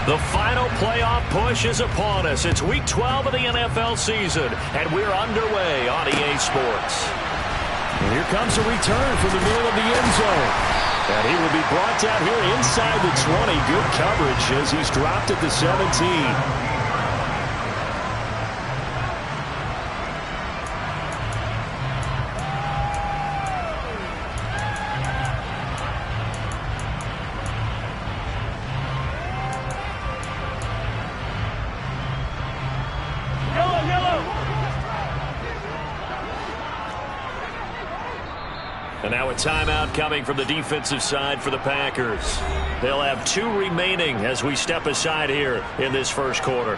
The final playoff push is upon us. It's Week 12 of the NFL season, and we're underway on EA Sports. And here comes a return from the middle of the end zone. And he will be brought down here inside the 20. Good coverage as he's dropped at the 17. And now a timeout coming from the defensive side for the Packers. They'll have 2 remaining as we step aside here in this first quarter.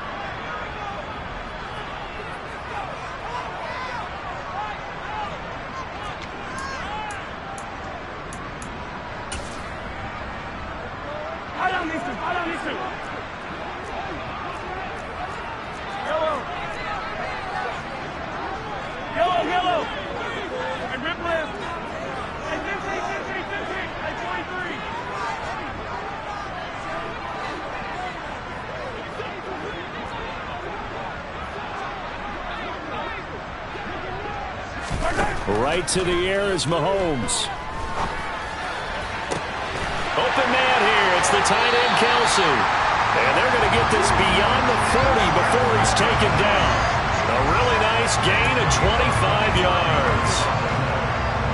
Right to the air is Mahomes. Open man here. It's the tight end, Kelsey. And they're going to get this beyond the 40 before he's taken down. A really nice gain of 25 yards.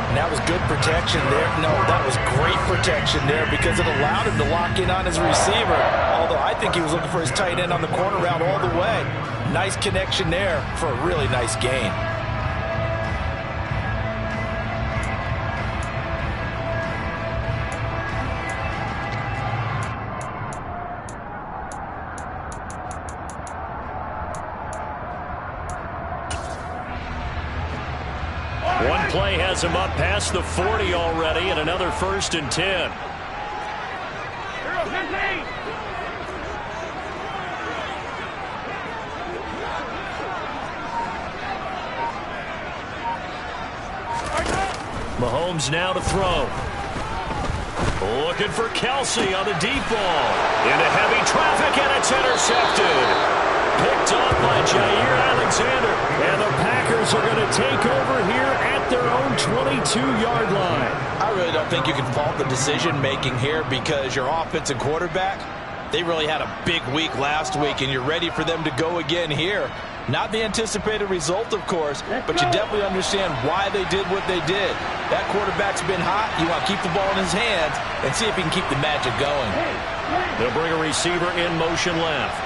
And that was good protection there. No, that was great protection there because it allowed him to lock in on his receiver. Although I think he was looking for his tight end on the corner route all the way. Nice connection there for a really nice gain. One play has him up past the 40 already, and another 1st and 10. Mahomes now to throw. Looking for Kelsey on the deep ball. Into heavy traffic, and it's intercepted. Picked off by Jair Alexander. And the Packers are going to take over here at their own 22-yard line. I really don't think you can fault the decision-making here because your offensive quarterback, they really had a big week last week, and you're ready for them to go again here. Not the anticipated result, of course, but you definitely understand why they did what they did. That quarterback's been hot. You want to keep the ball in his hands and see if he can keep the magic going. They'll bring a receiver in motion left.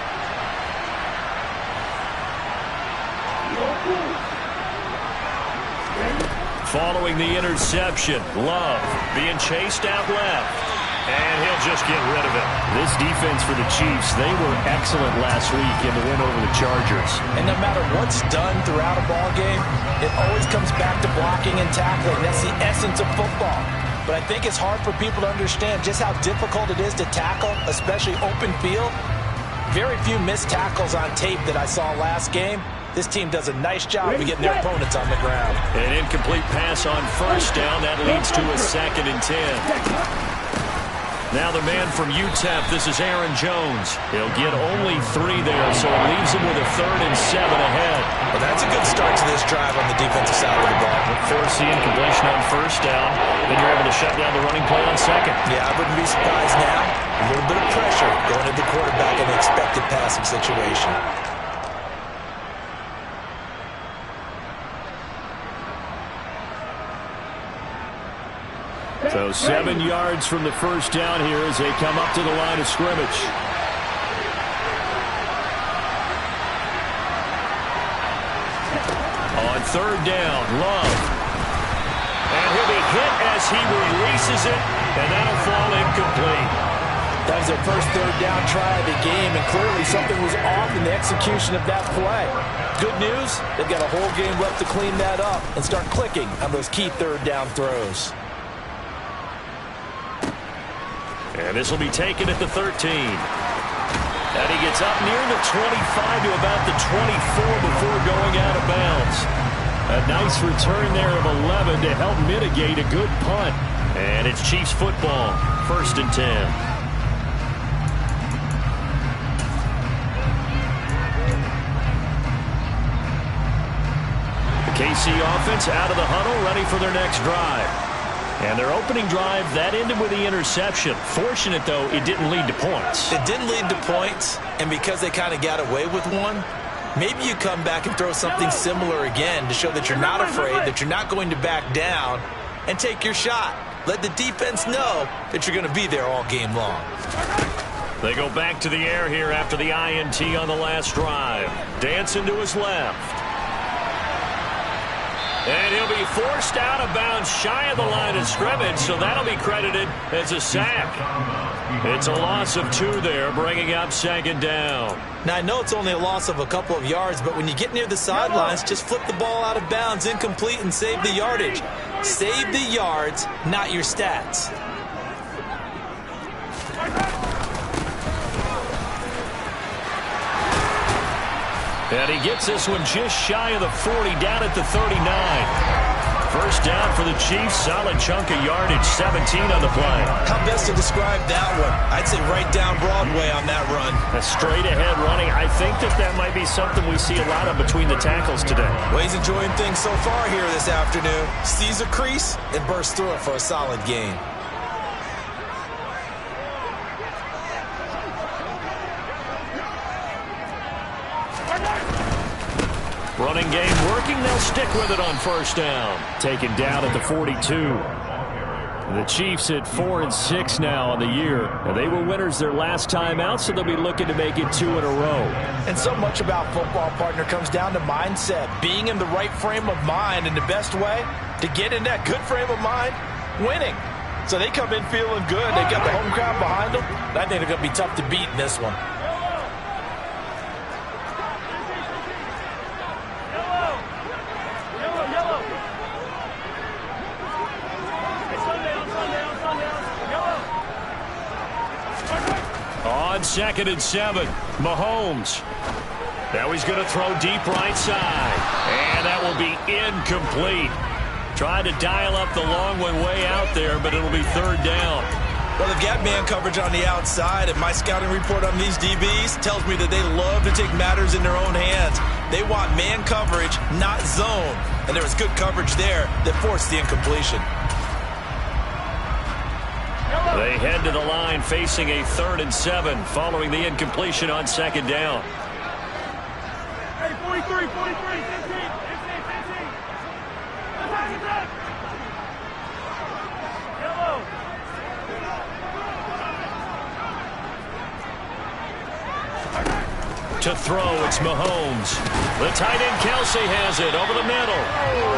Following the interception, Love being chased out left. And he'll just get rid of it. This defense for the Chiefs, they were excellent last week in the win over the Chargers. And no matter what's done throughout a ball game, it always comes back to blocking and tackling. That's the essence of football. But I think it's hard for people to understand just how difficult it is to tackle, especially open field. Very few missed tackles on tape that I saw last game. This team does a nice job of getting their opponents on the ground. An incomplete pass on 1st down. That leads to a 2nd and 10. Now the man from UTEP, this is Aaron Jones. He'll get only 3 there, so it leaves him with a 3rd and 7 ahead. Well, that's a good start to this drive on the defensive side of the ball. Force the incompletion on 1st down. Then you're able to shut down the running play on 2nd. Yeah, I wouldn't be surprised now. A little bit of pressure going to the quarterback in an expected passing situation. So 7 yards from the 1st down here as they come up to the line of scrimmage. On 3rd down, Love. And he'll be hit as he releases it, and that'll fall incomplete. That was their first 3rd down try of the game, and clearly something was off in the execution of that play. Good news, they've got a whole game left to clean that up and start clicking on those key 3rd down throws. And this will be taken at the 13. And he gets up near the 25 to about the 24 before going out of bounds. A nice return there of 11 to help mitigate a good punt. And it's Chiefs football, 1st and 10. KC offense out of the huddle, ready for their next drive. And their opening drive, that ended with the interception. Fortunate, though, it didn't lead to points. It didn't lead to points, and because they kind of got away with one, maybe you come back and throw something similar again to show that you're not afraid, that you're not going to back down, and take your shot. Let the defense know that you're going to be there all game long. They go back to the air here after the INT on the last drive. Dancing to his left. And he'll be forced out of bounds shy of the line of scrimmage, so that'll be credited as a sack. It's a loss of 2 there, bringing up 2nd down. Now, I know it's only a loss of a couple of yards, but when you get near the sidelines, just flip the ball out of bounds, incomplete, and save the yardage. Save the yards, not your stats. And he gets this one just shy of the 40, down at the 39. First down for the Chiefs. Solid chunk of yardage, 17 on the play. How best to describe that one? I'd say right down Broadway on that run. A straight-ahead running. I think that might be something we see a lot of between the tackles today. Well, he's enjoying things so far here this afternoon. Sees a crease and bursts through it for a solid gain. Running game working. They'll stick with it on first down. Taken down at the 42. The Chiefs at 4-6 now on the year. And they were winners their last time out, so they'll be looking to make it 2 in a row. And so much about football, partner, comes down to mindset. Being in the right frame of mind, and the best way to get in that good frame of mind, winning. So they come in feeling good. They got the home crowd behind them. I think they're going to be tough to beat in this one. On 2nd and 7, Mahomes. Now he's going to throw deep right side. And that will be incomplete. Trying to dial up the long one way out there, but it'll be 3rd down. Well, they've got man coverage on the outside, and my scouting report on these DBs tells me that they love to take matters in their own hands. They want man coverage, not zone. And there was good coverage there that forced the incompletion. They head to the line facing a 3rd and 7 following the incompletion on 2nd down. Hey, 43, 15, 15. Attack. Yellow. To throw, it's Mahomes. The tight end Kelce has it over the middle.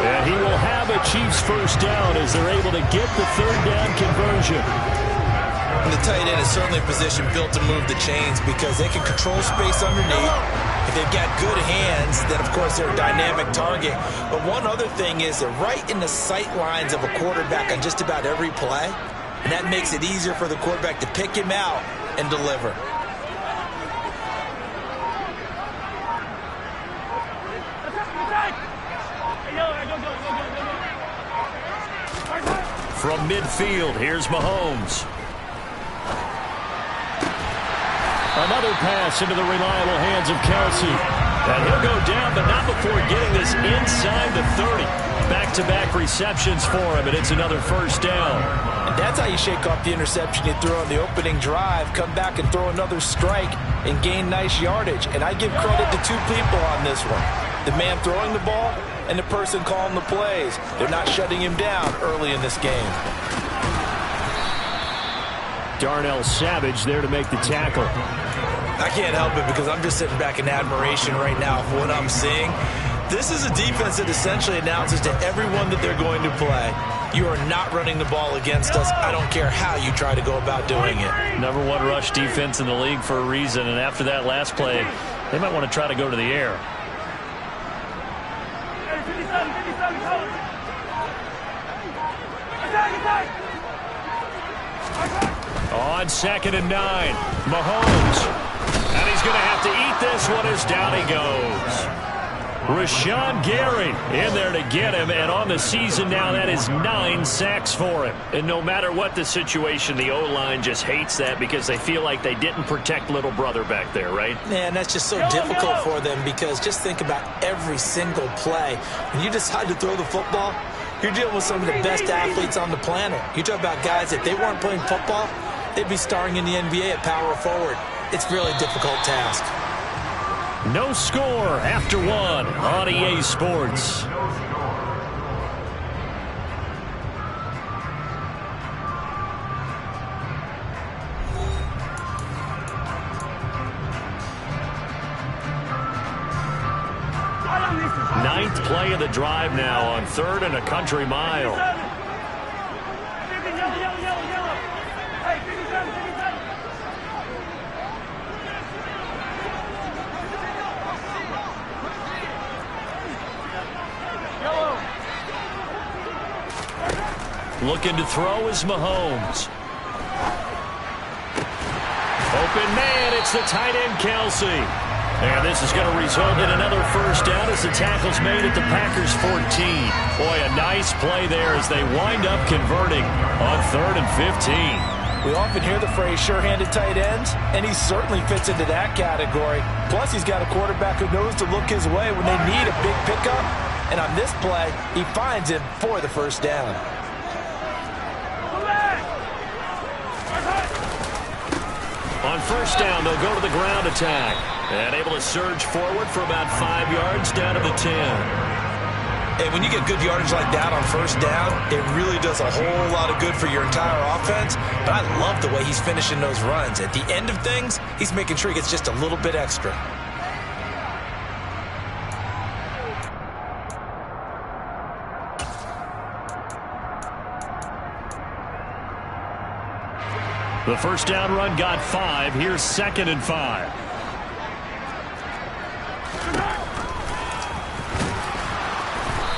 And he will have a Chiefs first down as they're able to get the 3rd down conversion. And the tight end is certainly a position built to move the chains because they can control space underneath. If they've got good hands, then of course they're a dynamic target. But one other thing is they're right in the sight lines of a quarterback on just about every play. And that makes it easier for the quarterback to pick him out and deliver. From midfield, here's Mahomes. Another pass into the reliable hands of Kelce. And he'll go down, but not before getting this inside the 30. Back-to-back receptions for him, and it's another first down. And that's how you shake off the interception you threw on the opening drive, come back and throw another strike and gain nice yardage. And I give credit to 2 people on this one. The man throwing the ball and the person calling the plays. They're not shutting him down early in this game. Darnell Savage there to make the tackle. I can't help it because I'm just sitting back in admiration right now for what I'm seeing. This is a defense that essentially announces to everyone that they're going to play, you are not running the ball against us. I don't care how you try to go about doing it. Number 1 rush defense in the league for a reason, and after that last play, they might want to try to go to the air. On 2nd and 9, Mahomes. And he's going to have to eat this one as down he goes. Rashawn Gary in there to get him, and on the season now, that is 9 sacks for him. And no matter what the situation, the O-line just hates that because they feel like they didn't protect little brother back there, right? Man, that's just so difficult for them because just think about every single play. When you decide to throw the football, you're dealing with some of the best athletes on the planet. You talk about guys, if they weren't playing football, they'd be starring in the NBA at power forward. It's a really difficult task. No score after one on EA Sports. Ninth play of the drive now on 3rd and a country mile. Looking to throw is Mahomes. Open man, it's the tight end Kelsey. And this is going to result in another first down as the tackle's made at the Packers 14. Boy, a nice play there as they wind up converting on 3rd and 15. We often hear the phrase sure-handed tight ends, and he certainly fits into that category. Plus, he's got a quarterback who knows to look his way when they need a big pickup. And on this play, he finds him for the first down. On first down, they'll go to the ground attack. And able to surge forward for about 5 yards down to the 10. And when you get good yardage like that on first down, it really does a whole lot of good for your entire offense. But I love the way he's finishing those runs. At the end of things, he's making sure he gets just a little bit extra. The first down run got 5. Here's 2nd and 5.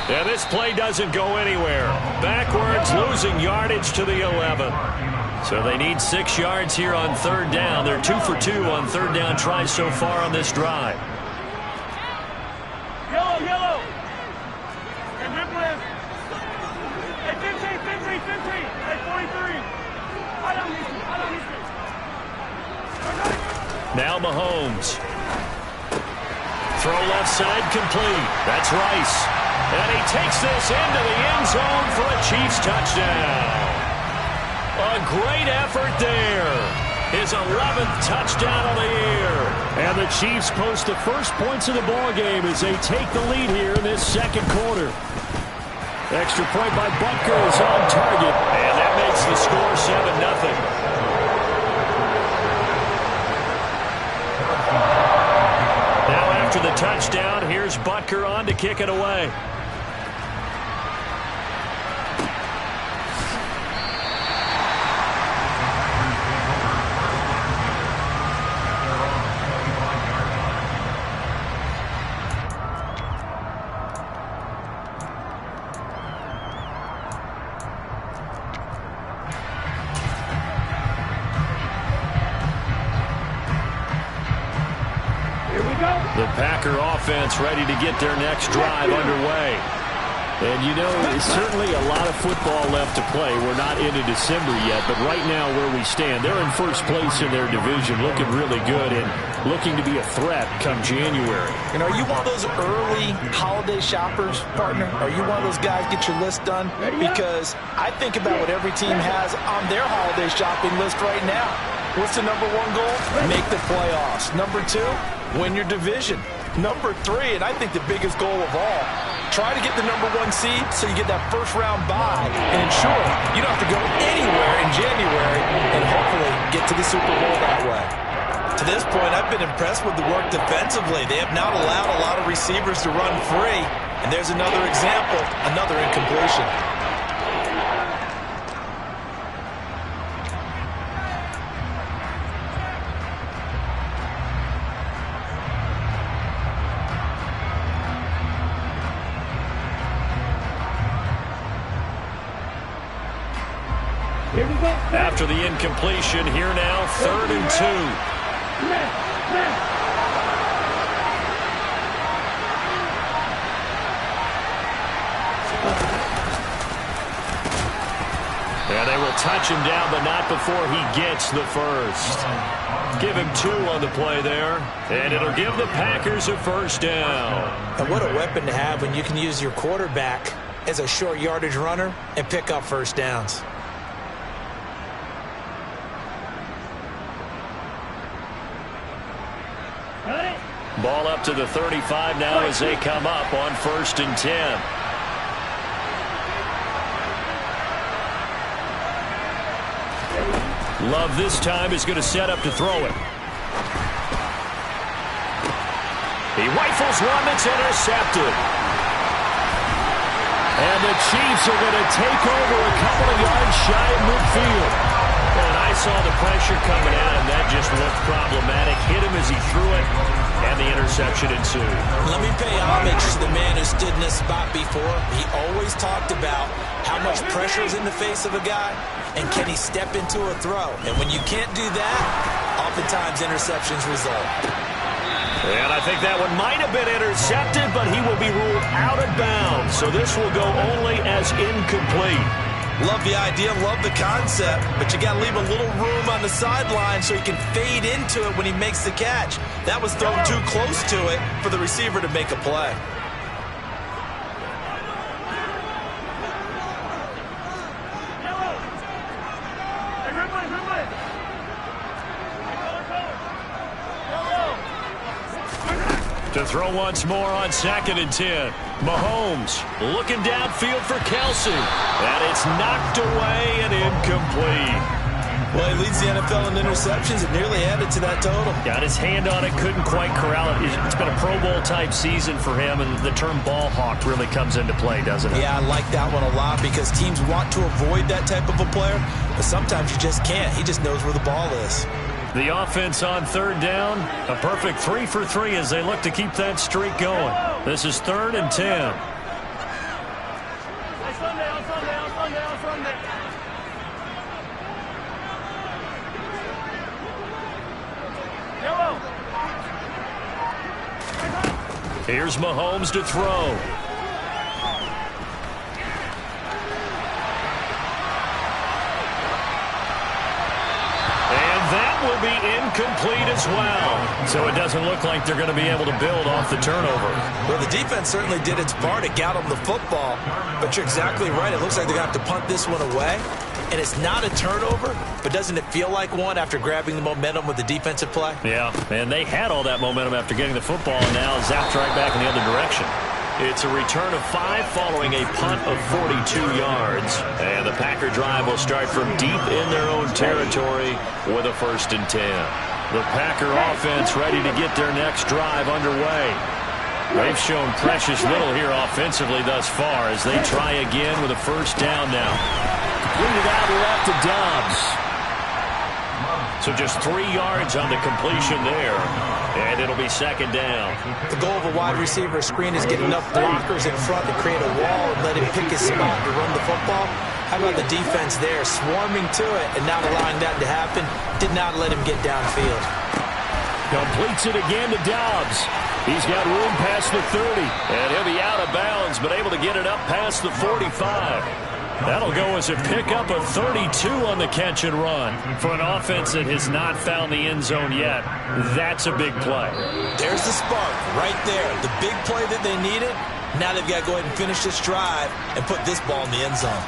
And this play doesn't go anywhere. Backwards, losing yardage to the 11. So they need 6 yards here on 3rd down. They're 2 for 2 on 3rd down tries so far on this drive. Yellow. Hey, good blitz. Hey, 15. Hey, 43. I don't need you. Now Mahomes. Throw left side complete. That's Rice. And he takes this into the end zone for a Chiefs touchdown. A great effort there. His 11th touchdown of the year. And the Chiefs post the first points of the ball game as they take the lead here in this second quarter. Extra point by Butker is on target. And that makes the score 7-0. After the touchdown, here's Butker on to kick it away. The Packer offense ready to get their next drive underway. And, you know, certainly a lot of football left to play. We're not into December yet, but right now where we stand, they're in first place in their division, looking really good and looking to be a threat come January. And are you one of those early holiday shoppers, partner? Are you one of those guys get your list done? Because I think about what every team has on their holiday shopping list right now. What's the #1 goal? Make the playoffs. #2, win your division. #3, and I think the biggest goal of all, try to get the #1 seed so you get that first-round bye and ensure you don't have to go anywhere in January and hopefully get to the Super Bowl that way. To this point, I've been impressed with the work defensively. They have not allowed a lot of receivers to run free, and there's another example, another incompletion. After the incompletion, here now, 3rd and 2. And they will touch him down, but not before he gets the first. Give him 2 on the play there, and it'll give the Packers a first down. And what a weapon to have when you can use your quarterback as a short yardage runner and pick up first downs. Ball up to the 35 now as they come up on 1st and 10. Love this time is going to set up to throw it. He rifles one that's intercepted. And the Chiefs are going to take over a couple of yards shy of midfield. And I saw the pressure coming at him. That just looked problematic. Hit him as he threw it, and the interception ensued. Let me pay homage to the man who stood in this spot before. He always talked about how much pressure is in the face of a guy, and can he step into a throw. And when you can't do that, oftentimes interceptions result. And I think that one might have been intercepted, but he will be ruled out of bounds. So this will go only as incomplete. Love the idea, love the concept, but you got to leave a little room on the sideline so he can fade into it when he makes the catch. That was thrown too close to it for the receiver to make a play. To throw once more on 2nd and 10. Mahomes looking downfield for Kelsey. And it's knocked away and incomplete. Well, he leads the NFL in interceptions and nearly added to that total. Got his hand on it, couldn't quite corral it. It's been a Pro Bowl type season for him, and the term ball hawk really comes into play, doesn't it? Yeah, I like that one a lot because teams want to avoid that type of a player, but sometimes you just can't. He just knows where the ball is. The offense on 3rd down, a perfect 3 for 3 as they look to keep that streak going. This is 3rd and 10. Here's Mahomes to throw. Will be incomplete as well. So it doesn't look like they're going to be able to build off the turnover. Well, the defense certainly did its part. It got them the football. But you're exactly right. It looks like they're going to have to punt this one away. And it's not a turnover, but doesn't it feel like one after grabbing the momentum with the defensive play? Yeah, and they had all that momentum after getting the football and now zapped right back in the other direction. It's a return of 5 following a punt of 42 yards. And the Packer drive will start from deep in their own territory with a 1st and 10. The Packer offense ready to get their next drive underway. They've shown precious little here offensively thus far as they try again with a 1st down now. Completed out left to Dobbs. So just 3 yards on the completion there. And it'll be 2nd down. The goal of a wide receiver screen is get enough blockers in front to create a wall and let him pick his spot to run the football. How about the defense there, swarming to it and not allowing that to happen? Did not let him get downfield. Completes it again to Dobbs. He's got room past the 30. And he'll be out of bounds, but able to get it up past the 45. That'll go as a pickup of 32 on the catch and run. For an offense that has not found the end zone yet, that's a big play. There's the spark right there. The big play that they needed. Now they've got to go ahead and finish this drive and put this ball in the end zone.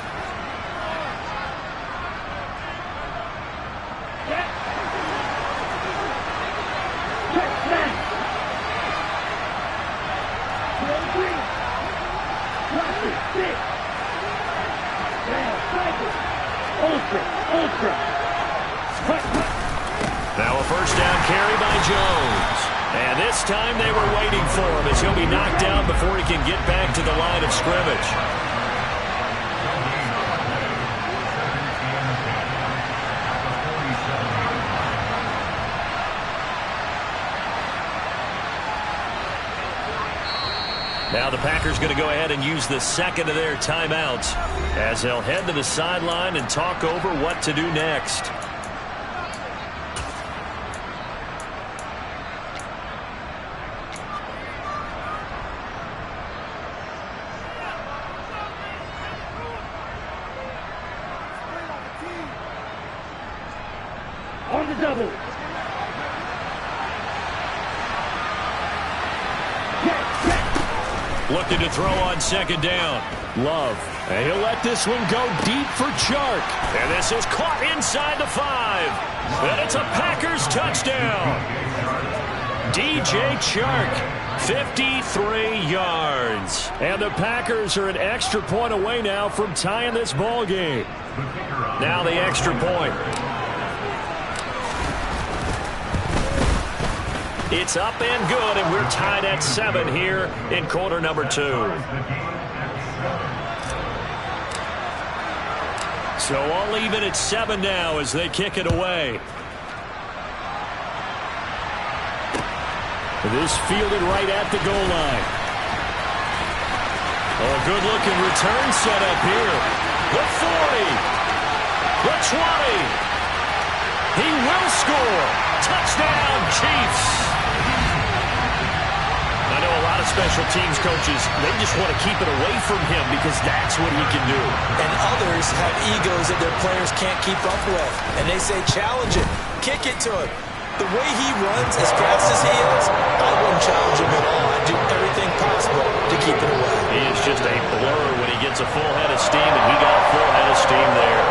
Now a 1st down carry by Jones. And this time they were waiting for him as he'll be knocked down before he can get back to the line of scrimmage. Now the Packers going to go ahead and use the 2nd of their timeouts as they'll head to the sideline and talk over what to do next. Double. Looking to throw on second down. Love. And he'll let this one go deep for Chark. And this is caught inside the 5. And it's a Packers touchdown. DJ Chark, 53 yards. And the Packers are an extra point away now from tying this ball game. Now the extra point. It's up and good, and we're tied at 7 here in quarter number 2. So all even at 7 now as they kick it away. This fielded right at the goal line. Oh, a good-looking return set up here. The 40. The 20. He will score. Touchdown, Chiefs. I know a lot of special teams coaches, they just want to keep it away from him because that's what he can do. And others have egos that their players can't keep up with. And they say, challenge it. Kick it to him. The way he runs, as fast as he is, I wouldn't challenge him at all. I'd do everything possible to keep it away. He is just a blur when he gets a full head of steam, and he got a full head of steam there.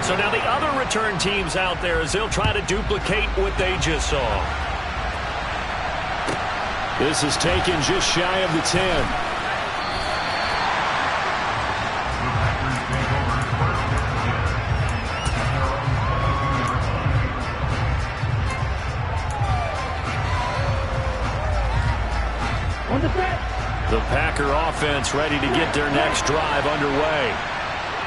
So now the other return teams out there as they'll try to duplicate what they just saw. This is taken just shy of the 10. The Packer offense ready to get their next drive underway.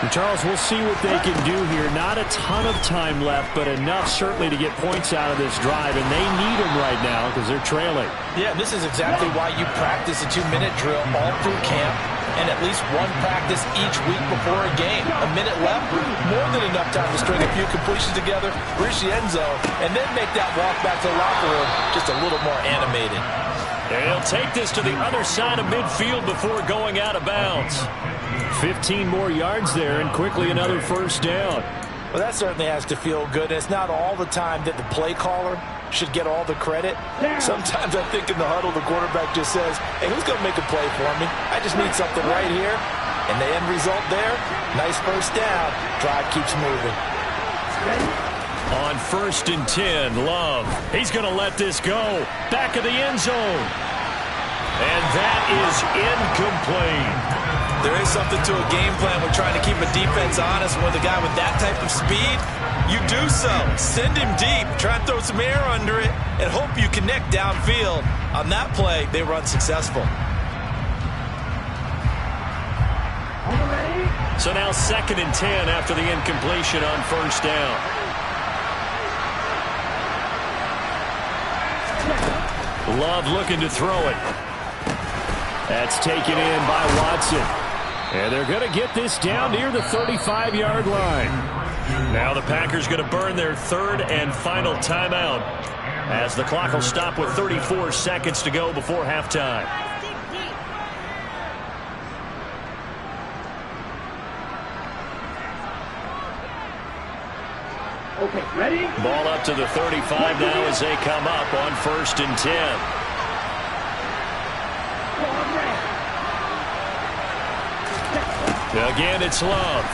And Charles, we'll see what they can do here. Not a ton of time left, but enough certainly to get points out of this drive, and they need them right now because they're trailing. Yeah, this is exactly why you practice a 2-minute drill all through camp and at least one practice each week before a game. A minute left, more than enough time to string a few completions together, reach the end zone, and then make that walk back to the locker room just a little more animated. And he'll take this to the other side of midfield before going out of bounds. 15 more yards there, and quickly another first down. Well, that certainly has to feel good. And it's not all the time that the play caller should get all the credit. Sometimes I think in the huddle, the quarterback just says, hey, who's going to make a play for me? I just need something right here. And the end result there, nice first down. Drive keeps moving. On 1st and 10, Love. He's going to let this go. Back of the end zone. And that is incomplete. There is something to a game plan with trying to keep a defense honest. With a guy with that type of speed, you do so. Send him deep. Try and throw some air under it and hope you connect downfield. On that play, they were unsuccessful. So now 2nd and 10 after the incompletion on first down. Love looking to throw it. That's taken in by Watson. And they're going to get this down near the 35-yard line. Now the Packers going to burn their 3rd and final timeout as the clock will stop with 34 seconds to go before halftime. Okay, ready? Ball up to the 35 now as they come up on 1st and 10. Again, it's Love.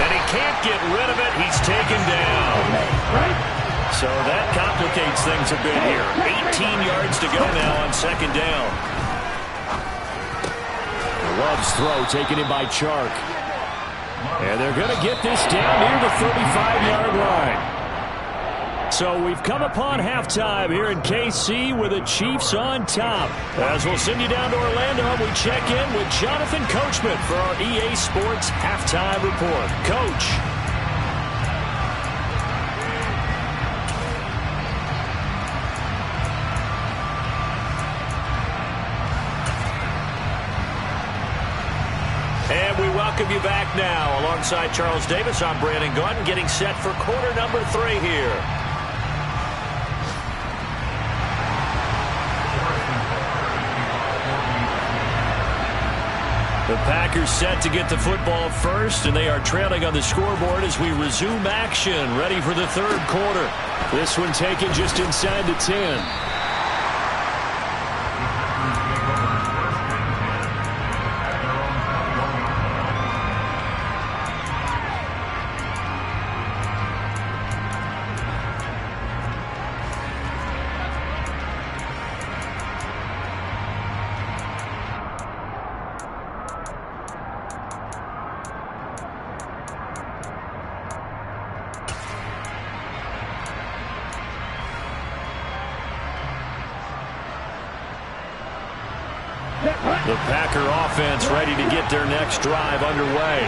And he can't get rid of it. He's taken down. So that complicates things a bit here. 18 yards to go now on 2nd down. Love's throw taken in by Chark. And they're going to get this down near the 35-yard line. So we've come upon halftime here in KC with the Chiefs on top. As we'll send you down to Orlando, we check in with Jonathan Coachman for our EA Sports Halftime Report. Coach. And we welcome you back now. Alongside Charles Davis, I'm Brandon Gaudin, getting set for quarter number 3 here. The Packers set to get the football first, and they are trailing on the scoreboard as we resume action, ready for the third quarter. This one taken just inside the 10. The Packer offense ready to get their next drive underway.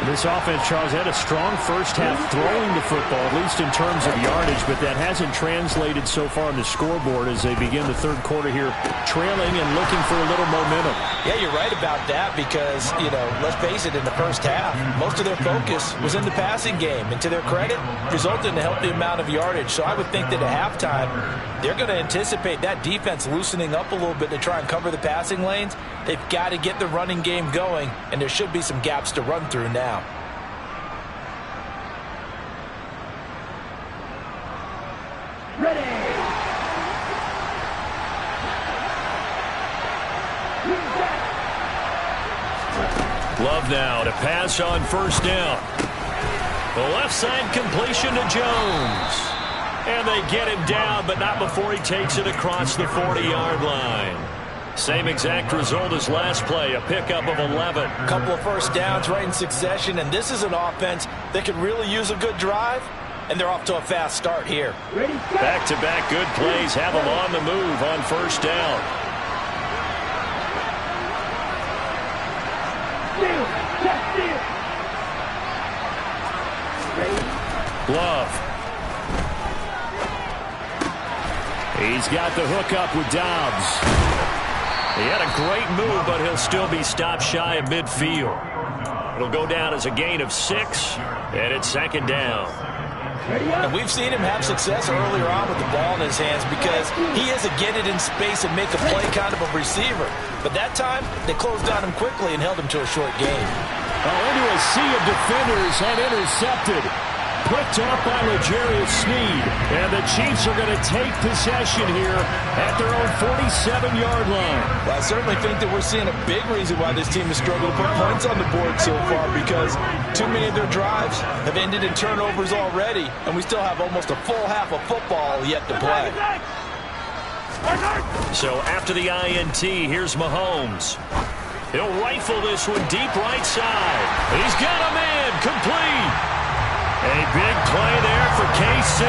This offense, Charles, had a strong first half throwing the football, at least in terms of yardage, but that hasn't translated so far on the scoreboard as they begin the third quarter here, trailing and looking for a little momentum. Yeah, you're right about that because, let's face it, in the first half, most of their focus was in the passing game. And to their credit, resulted in a healthy amount of yardage. So I would think that at halftime, they're going to anticipate that defense loosening up a little bit to try and cover the passing lanes. They've got to get the running game going, and there should be some gaps to run through now. Ready. Love now to pass on first down. The left side completion to Jones. And they get him down, but not before he takes it across the 40-yard line. Same exact result as last play, a pickup of 11. A couple of first downs right in succession, and this is an offense that could really use a good drive, and they're off to a fast start here. Back-to-back good plays have them on the move on first down. Love. He's got the hook up with Dobbs. He had a great move, but he'll still be stopped shy of midfield. It'll go down as a gain of 6, and it's second down. And we've seen him have success earlier on with the ball in his hands because he is a get it in space and make a play kind of a receiver. But that time, they closed on him quickly and held him to a short gain. Into a sea of defenders and intercepted. Picked up by L'Jarius Sneed. And the Chiefs are going to take possession here at their own 47-yard line. Well, I certainly think that we're seeing a big reason why this team has struggled to put points on the board so far because too many of their drives have ended in turnovers already, and we still have almost a full half of football yet to play. So after the INT, here's Mahomes. He'll rifle this one deep right side. He's got a man complete. A big play there for KC,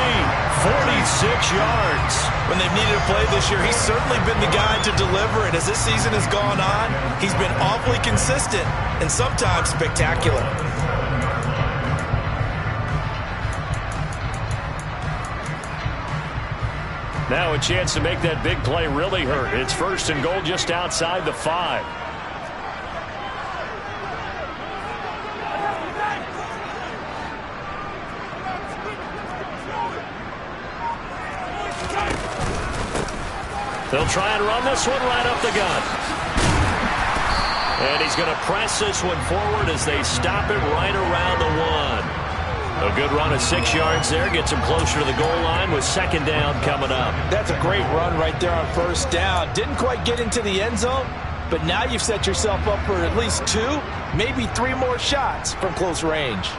46 yards. When they've needed a play this year, he's certainly been the guy to deliver, and as this season has gone on, he's been awfully consistent and sometimes spectacular. Now a chance to make that big play really hurt. It's first and goal just outside the 5. They'll try and run this one right up the gut. And he's going to press this one forward as they stop it right around the 1. A good run of 6 yards there. Gets him closer to the goal line with second down coming up. That's a great run right there on first down. Didn't quite get into the end zone, but now you've set yourself up for at least 2, maybe 3 more shots from close range.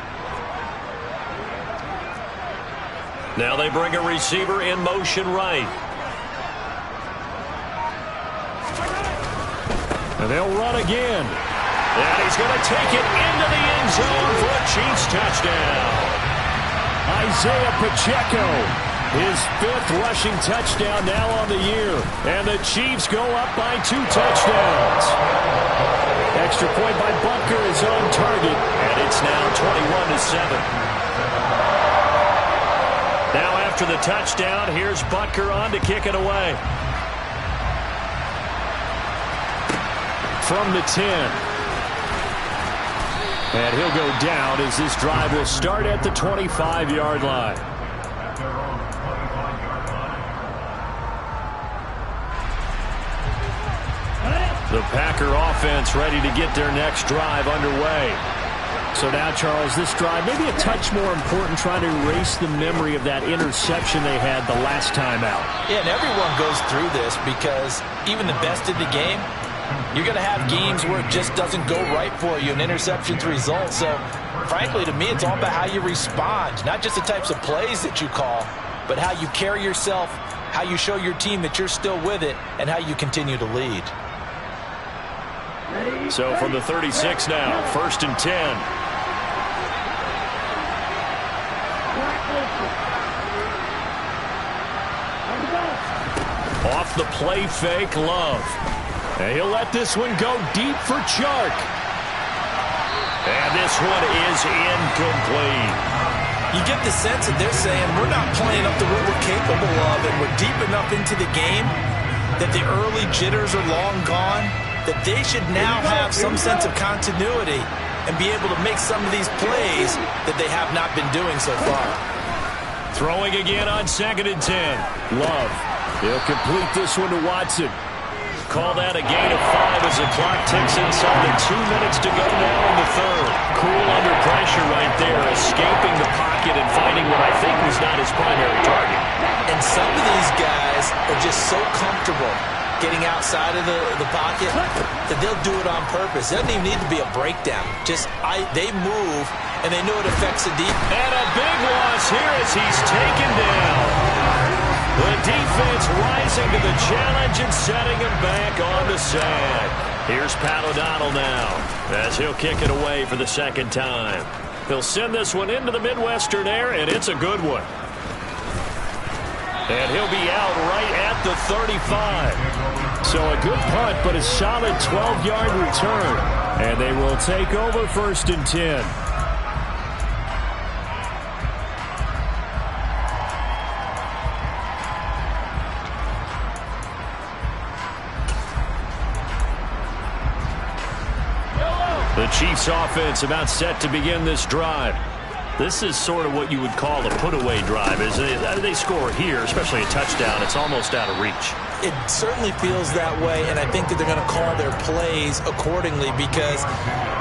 Now they bring a receiver in motion right. And they'll run again. And he's going to take it into the end zone for a Chiefs touchdown. Isaiah Pacheco, his 5th rushing touchdown now on the year. And the Chiefs go up by 2 touchdowns. Extra point by Butker is on target. And it's now 21-7. Now after the touchdown, here's Butker on to kick it away. From the 10. And he'll go down as this drive will start at the 25-yard line. The Packer offense ready to get their next drive underway. So now, Charles, this drive maybe a touch more important, trying to erase the memory of that interception they had the last time out. Yeah, and everyone goes through this because even the best in the game, you're going to have games where it just doesn't go right for you, and interceptions result. So, frankly, to me, it's all about how you respond, not just the types of plays that you call, but how you carry yourself, how you show your team that you're still with it, and how you continue to lead. So from the 36 now, 1st and 10. Off the play fake, Love. And he'll let this one go deep for Chark. And this one is incomplete. You get the sense that they're saying we're not playing up to what we're capable of, and we're deep enough into the game that the early jitters are long gone, that they should now have some sense of continuity and be able to make some of these plays that they have not been doing so far. Throwing again on 2nd and 10. Love. He'll complete this one to Watson. Call that a gain of 5 as the clock ticks inside the 2 minutes to go now in the third. Cool under pressure right there, escaping the pocket and finding what I think was not his primary target. And some of these guys are just so comfortable getting outside of the pocket that they'll do it on purpose. It doesn't even need to be a breakdown. They move, and they know it affects the deep. And a big loss here as he's taken down. The defense rising to the challenge and setting him back on the sack. Here's Pat O'Donnell now as he'll kick it away for the second time. He'll send this one into the Midwestern air, and it's a good one. And he'll be out right at the 35. So a good punt, but a solid 12-yard return. And they will take over 1st and 10. The Chiefs offense about set to begin this drive. This is sort of what you would call a put-away drive. As they score here, especially a touchdown, it's almost out of reach. It certainly feels that way, and I think that they're going to call their plays accordingly, because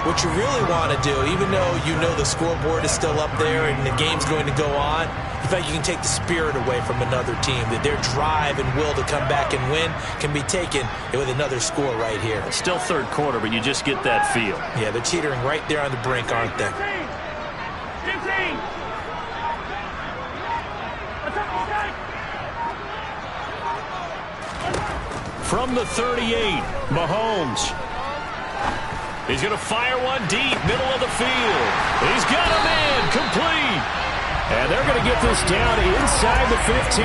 what you really want to do, even though you know the scoreboard is still up there and the game's going to go on, in fact, you can take the spirit away from another team, that their drive and will to come back and win can be taken with another score right here. It's still third quarter, but you just get that feel. Yeah, they're teetering right there on the brink, aren't they? 15. From the 38, Mahomes. He's going to fire one deep, middle of the field. He's got a man, complete. And they're going to get this down inside the 15.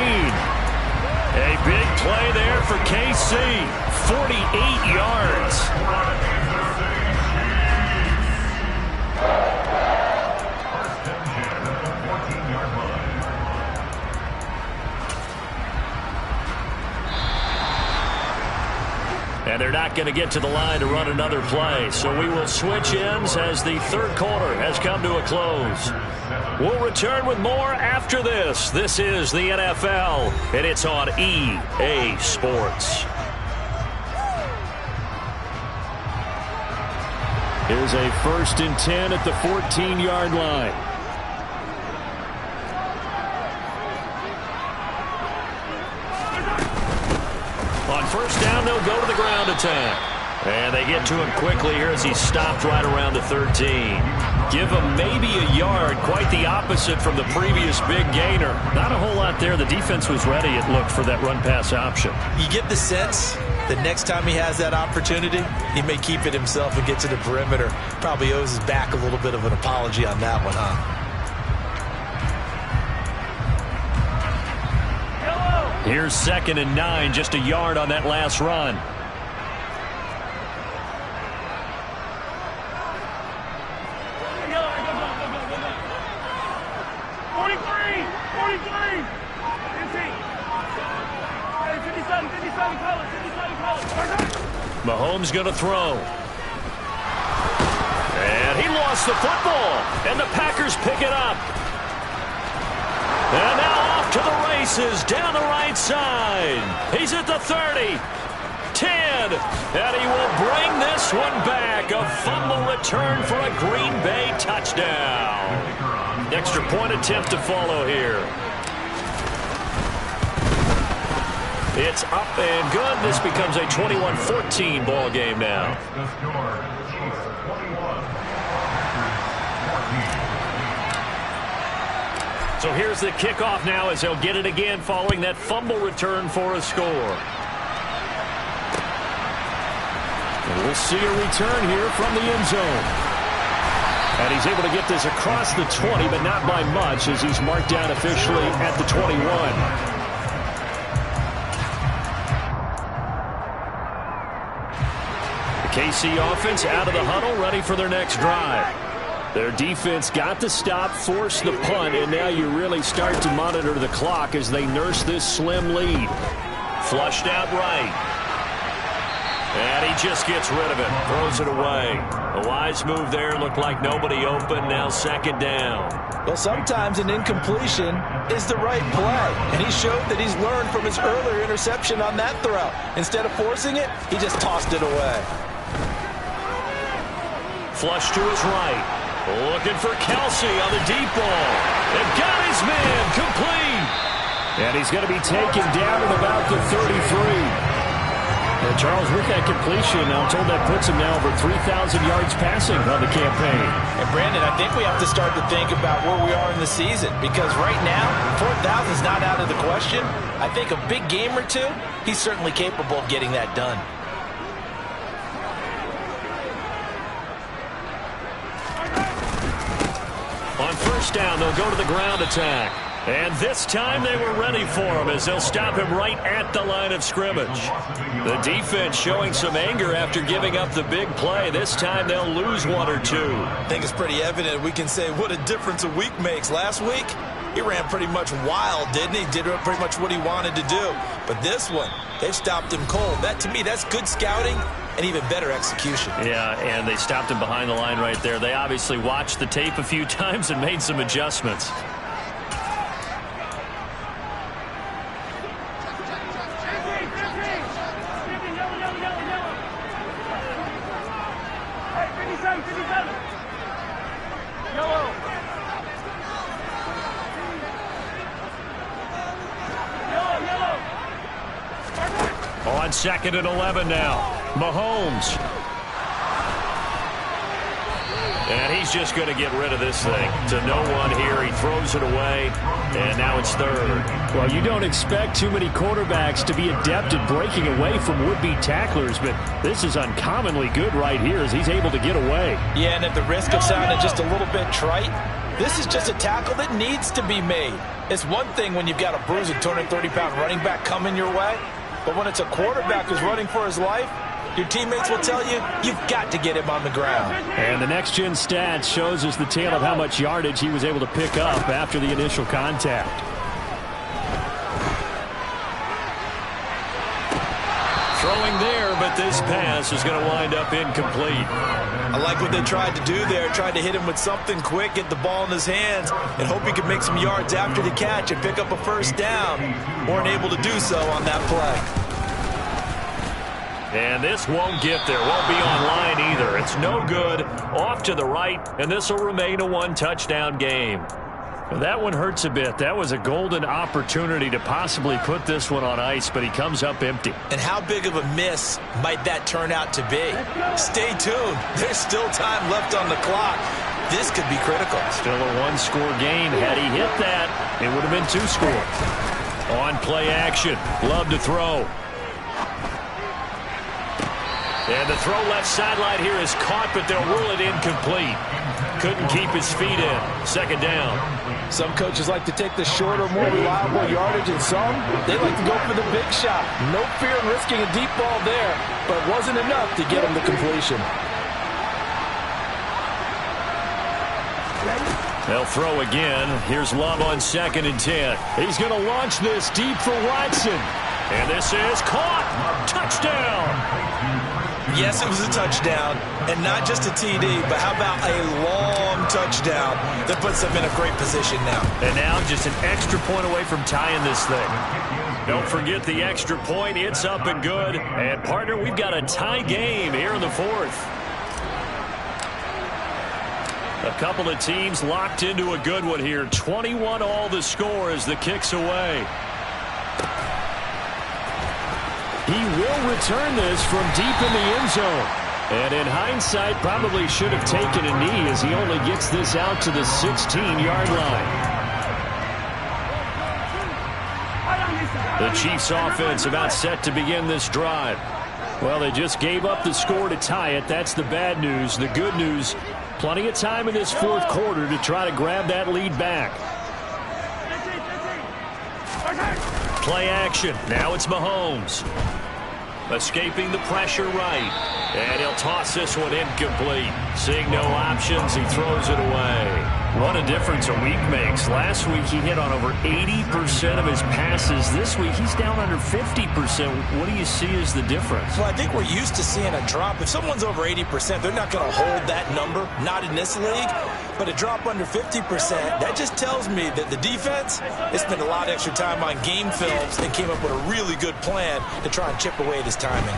A big play there for KC. 48 yards. And they're not going to get to the line to run another play. So we will switch ends as the third quarter has come to a close. We'll return with more after this. This is the NFL, and it's on EA Sports. Here's a 1st and 10 at the 14-yard line. On first down, they'll go to the ground attack. And they get to him quickly here as he stopped right around the 13. Give him maybe a yard, quite the opposite from the previous big gainer. Not a whole lot there. The defense was ready, it looked, for that run-pass option. You get the sense that next time he has that opportunity, he may keep it himself and get to the perimeter. Probably owes his back a little bit of an apology on that one, huh? Here's 2nd and 9, just a yard on that last run. Mahomes going to throw. And he lost the football. And the Packers pick it up. And now off to the races down the right side. He's at the 30. 10. And he will bring this one back. A fumble return for a Green Bay touchdown. Extra point attempt to follow here. It's up and good. This becomes a 21-14 ball game now. So here's the kickoff now as they'll get it again following that fumble return for a score. And we'll see a return here from the end zone. And he's able to get this across the 20, but not by much as he's marked down officially at the 21. KC offense out of the huddle, ready for their next drive. Their defense got the stop, forced the punt, and now you really start to monitor the clock as they nurse this slim lead. Flushed out right. And he just gets rid of it, throws it away. A wise move there, looked like nobody open, now second down. Well, sometimes an incompletion is the right play, and he showed that he's learned from his earlier interception on that throw. Instead of forcing it, he just tossed it away. Flush to his right. Looking for Kelsey on the deep ball. They've got his man complete. And he's going to be taken down at about the 33. And Charles, with that completion, I'm told that puts him now over 3,000 yards passing on the campaign. And Brandon, I think we have to start to think about where we are in the season, because right now, 4,000 is not out of the question. I think a big game or two, he's certainly capable of getting that done. On first down, they'll go to the ground attack. And this time they were ready for him as they'll stop him right at the line of scrimmage. The defense showing some anger after giving up the big play. This time they'll lose one or two. I think it's pretty evident. We can say what a difference a week makes. Last week, he ran pretty much wild, didn't he? Did pretty much what he wanted to do. But this one, they've stopped him cold. That, to me, that's good scouting and even better execution. Yeah, and they stopped him behind the line right there. They obviously watched the tape a few times and made some adjustments. On second and 11 now. Mahomes. And he's just going to get rid of this thing. To no one here. He throws it away. And now it's third. Well, you don't expect too many quarterbacks to be adept at breaking away from would-be tacklers, but this is uncommonly good right here as he's able to get away. Yeah, and at the risk of sounding just a little bit trite, this is just a tackle that needs to be made. It's one thing when you've got a bruised 230-pound running back coming your way, but when it's a quarterback who's running for his life, your teammates will tell you, you've got to get him on the ground. And the next-gen stats shows us the tale of how much yardage he was able to pick up after the initial contact. Throwing there, but this pass is going to wind up incomplete. I like what they tried to do there. Tried to hit him with something quick, get the ball in his hands, and hope he could make some yards after the catch and pick up a first down. Weren't able to do so on that play. And this won't get there. Won't be online either. It's no good. Off to the right, and this will remain a one-touchdown game. Well, that one hurts a bit. That was a golden opportunity to possibly put this one on ice, but he comes up empty. And how big of a miss might that turn out to be? Stay tuned. There's still time left on the clock. This could be critical. Still a one-score game. Had he hit that, it would have been two scores. On play action. Love to throw. And the throw left sideline here is caught, but they'll rule it incomplete. Couldn't keep his feet in. Second down. Some coaches like to take the shorter, more reliable yardage, and some, they like to go for the big shot. No fear in risking a deep ball there, but it wasn't enough to get him the completion. They'll throw again. Here's Love on 2nd and 10. He's going to launch this deep for Watson. And this is caught. Touchdown. Yes, it was a touchdown, and not just a TD, but how about a long touchdown that puts them in a great position now. And now just an extra point away from tying this thing. Don't forget the extra point. It's up and good. And, partner, we've got a tie game here in the fourth. A couple of teams locked into a good one here. 21 all the score as the kick's away. He will return this from deep in the end zone. And in hindsight, probably should have taken a knee as he only gets this out to the 16-yard line. The Chiefs offense about set to begin this drive. Well, they just gave up the score to tie it. That's the bad news. The good news, plenty of time in this fourth quarter to try to grab that lead back. Play action. Now it's Mahomes. Escaping the pressure right. And he'll toss this one incomplete. Seeing no options, he throws it away. What a difference a week makes. Last week he hit on over 80% of his passes. This week he's down under 50%. What do you see as the difference? Well, I think we're used to seeing a drop. If someone's over 80%, they're not going to hold that number. Not in this league. But a drop under 50%, that just tells me that the defense, they spent a lot of extra time on game films and came up with a really good plan to try and chip away at his timing.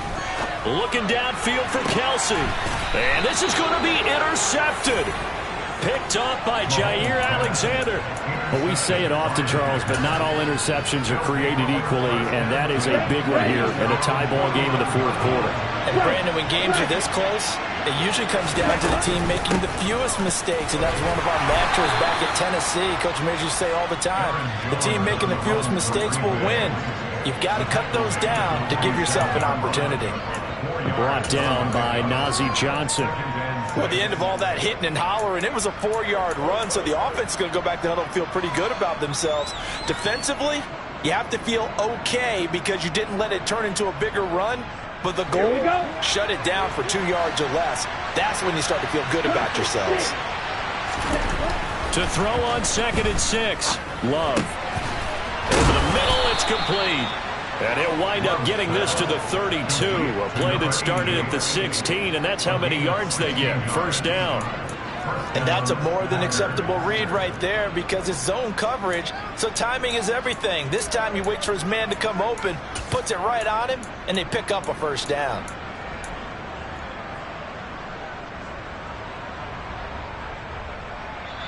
Looking downfield for Kelsey. And this is going to be intercepted. Picked off by Jair Alexander. Well, we say it often, Charles, but not all interceptions are created equally, and that is a big one here in a tie ball game in the fourth quarter. And, Brandon, when games are this close, it usually comes down to the team making the fewest mistakes, and that's one of our mantras back at Tennessee. Coach Major used to say all the time, the team making the fewest mistakes will win. You've got to cut those down to give yourself an opportunity. Brought down by Nazeeh Johnson. Well, at the end of all that hitting and hollering, it was a 4-yard run, so the offense is going to go back to huddle and feel pretty good about themselves. Defensively, you have to feel okay because you didn't let it turn into a bigger run, but the goal, shut it down for 2 yards or less. That's when you start to feel good about yourselves. To throw on 2nd and 6. Love. Over the middle, it's complete. And he'll wind up getting this to the 32. A play that started at the 16, and that's how many yards they get. First down. And that's a more than acceptable read right there because it's zone coverage, so timing is everything. This time he waits for his man to come open, puts it right on him, and they pick up a first down.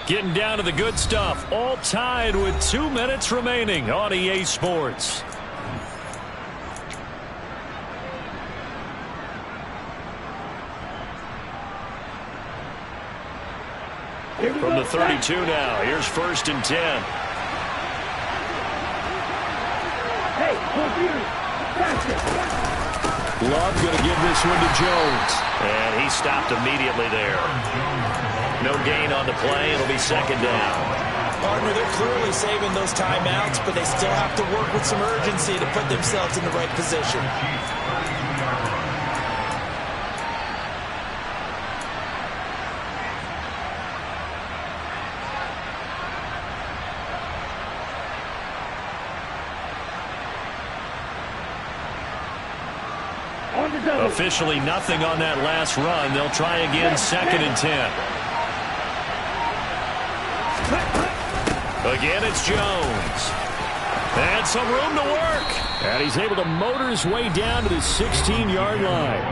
Getting down to the good stuff. All tied with 2 minutes remaining on EA Sports. From the 32 now, here's 1st and 10. Love going to give this one to Jones. And he stopped immediately there. No gain on the play. It'll be 2nd down. Partner, they're clearly saving those timeouts, but they still have to work with some urgency to put themselves in the right position. Officially nothing on that last run. They'll try again 2nd and 10. Again, it's Jones. And some room to work. And he's able to motor his way down to the 16-yard line.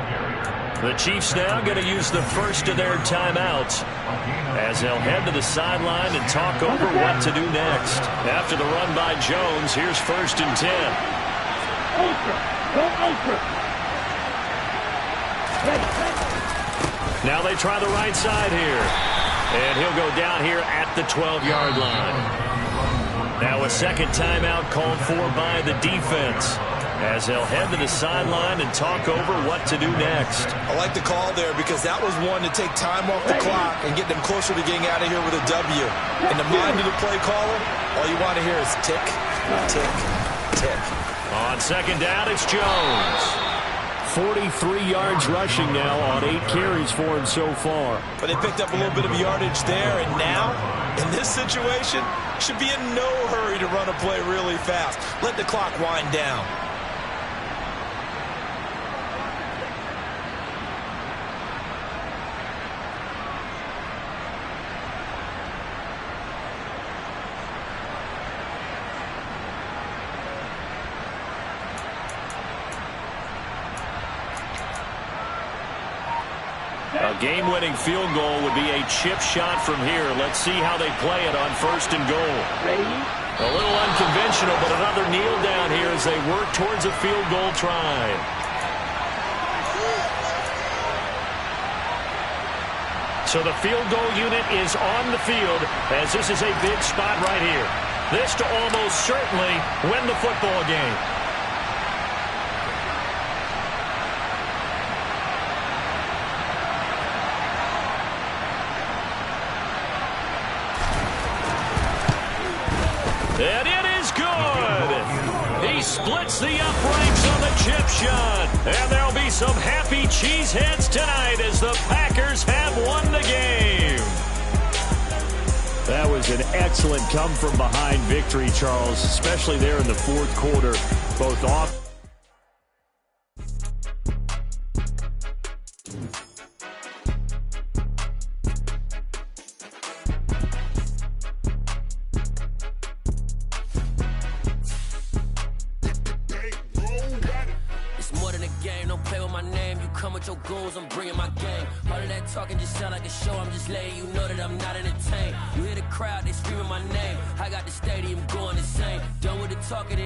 The Chiefs now going to use the first of their timeouts as they'll head to the sideline and talk over what to do next. After the run by Jones, here's 1st and 10. Ultra. Go ultra. Now they try the right side here. And he'll go down here at the 12-yard line. Now a second timeout called for by the defense as they'll head to the sideline and talk over what to do next. I like the call there because that was one to take time off the clock and get them closer to getting out of here with a W. In the mind of the play caller, all you want to hear is tick, tick, tick. On 2nd down, it's Jones. 43 yards rushing now on 8 carries for him so far. But they picked up a little bit of yardage there, and now, in this situation, should be in no hurry to run a play really fast. Let the clock wind down. A game-winning field goal would be a chip shot from here. Let's see how they play it on 1st and goal. A little unconventional, but another kneel down here as they work towards a field goal try. So the field goal unit is on the field as this is a big spot right here. This to almost certainly win the football game. And it is good. He splits the uprights on the chip shot. And there'll be some happy cheeseheads tonight as the Packers have won the game. That was an excellent come-from-behind victory, Charles, especially there in the 4th quarter, both off. I'm bringing my game. All of that talking just sound like a show. I'm just letting you know that I'm not entertained. You hear the crowd, they screaming my name. I got the stadium going insane. Done with the talking.